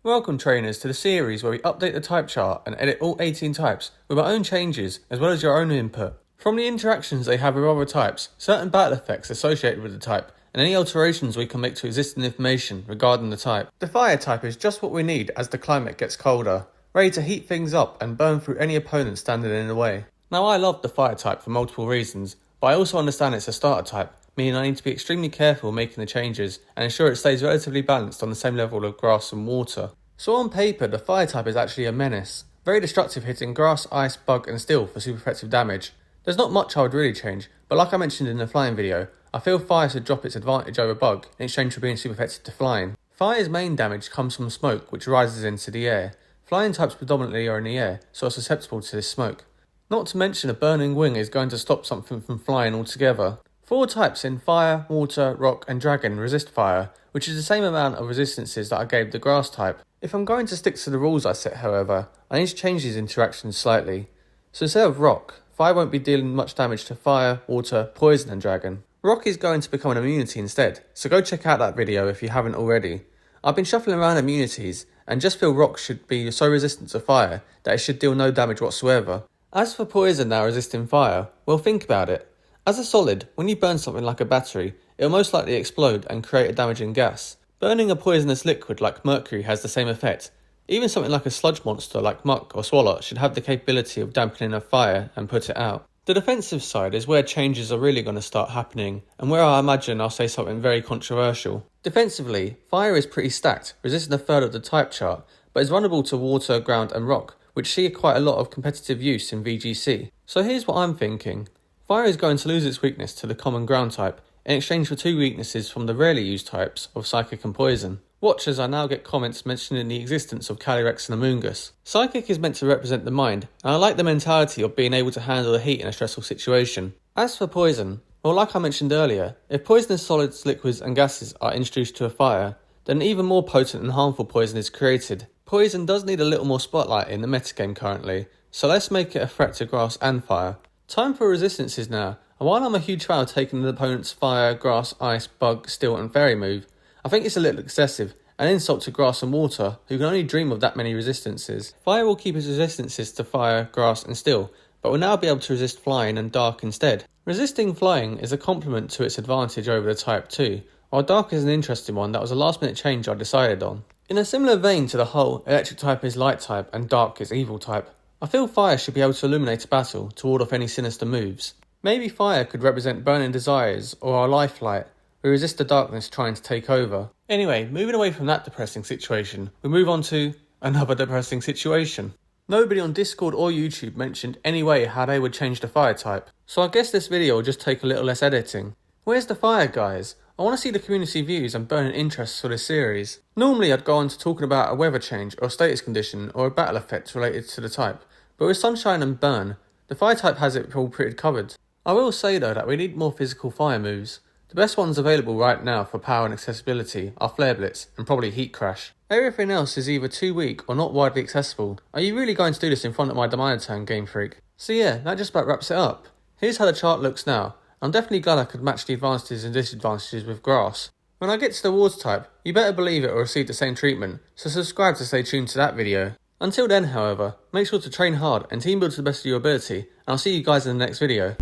Welcome trainers to the series where we update the type chart and edit all 18 types with our own changes as well as your own input. From the interactions they have with other types, certain battle effects associated with the type, and any alterations we can make to existing information regarding the type. The fire type is just what we need as the climate gets colder, ready to heat things up and burn through any opponent standing in the way. Now I love the fire type for multiple reasons, but I also understand it's a starter type, meaning I need to be extremely careful making the changes and ensure it stays relatively balanced on the same level of grass and water. So on paper, the fire type is actually a menace, very destructive, hitting grass, ice, bug and steel for super effective damage. There's not much I would really change, but like I mentioned in the flying video, I feel fire should drop its advantage over bug in exchange for being super effective to flying. Fire's main damage comes from smoke which rises into the air. Flying types predominantly are in the air, so are susceptible to this smoke. Not to mention a burning wing is going to stop something from flying altogether. 4 types in fire, water, rock and dragon resist fire, which is the same amount of resistances that I gave the grass type. If I'm going to stick to the rules I set however, I need to change these interactions slightly. So instead of rock, fire won't be dealing much damage to fire, water, poison and dragon. Rock is going to become an immunity instead, so go check out that video if you haven't already. I've been shuffling around immunities and just feel rock should be so resistant to fire that it should deal no damage whatsoever. As for poison now resisting fire, well think about it. As a solid, when you burn something like a battery, it will most likely explode and create a damaging gas. Burning a poisonous liquid like mercury has the same effect. Even something like a sludge monster like muck or swallow should have the capability of dampening a fire and put it out. The defensive side is where changes are really going to start happening, and where I imagine I'll say something very controversial. Defensively, fire is pretty stacked, resisting a third of the type chart, but is vulnerable to water, ground and rock, which see quite a lot of competitive use in VGC. So here's what I'm thinking. Fire is going to lose its weakness to the common ground type, in exchange for 2 weaknesses from the rarely used types of Psychic and Poison. Watchers I now get comments mentioning the existence of Calyrex and Amoonguss. Psychic is meant to represent the mind, and I like the mentality of being able to handle the heat in a stressful situation. As for Poison, well like I mentioned earlier, if poisonous solids, liquids and gases are introduced to a fire, then even more potent and harmful poison is created. Poison does need a little more spotlight in the metagame currently, so let's make it a threat to grass and fire. Time for resistances now, and while I'm a huge fan of taking the opponent's fire, grass, ice, bug, steel and fairy move, I think it's a little excessive, an insult to grass and water, who can only dream of that many resistances. Fire will keep its resistances to fire, grass and steel, but will now be able to resist flying and dark instead. Resisting flying is a complement to its advantage over the type 2, while dark is an interesting one that was a last minute change I decided on. In a similar vein to the whole electric type is light type and dark is evil type, I feel fire should be able to illuminate a battle to ward off any sinister moves. Maybe fire could represent burning desires or our life light. We resist the darkness trying to take over. Anyway, moving away from that depressing situation, we move on to another depressing situation. Nobody on Discord or YouTube mentioned any way how they would change the fire type, so I guess this video will just take a little less editing. Where's the fire guys? I want to see the community views and burning interests for this series. Normally I'd go on to talking about a weather change or a status condition or a battle effect related to the type, but with sunshine and burn, the fire type has it all pretty covered. I will say though that we need more physical fire moves. The best ones available right now for power and accessibility are Flare Blitz and probably Heat Crash. Everything else is either too weak or not widely accessible. Are you really going to do this in front of my Demand Turn, Game Freak? So yeah, that just about wraps it up. Here's how the chart looks now. I'm definitely glad I could match the advantages and disadvantages with grass. When I get to the wards type, you better believe it will receive the same treatment, so subscribe to stay tuned to that video. Until then however, make sure to train hard and team build to the best of your ability, and I'll see you guys in the next video.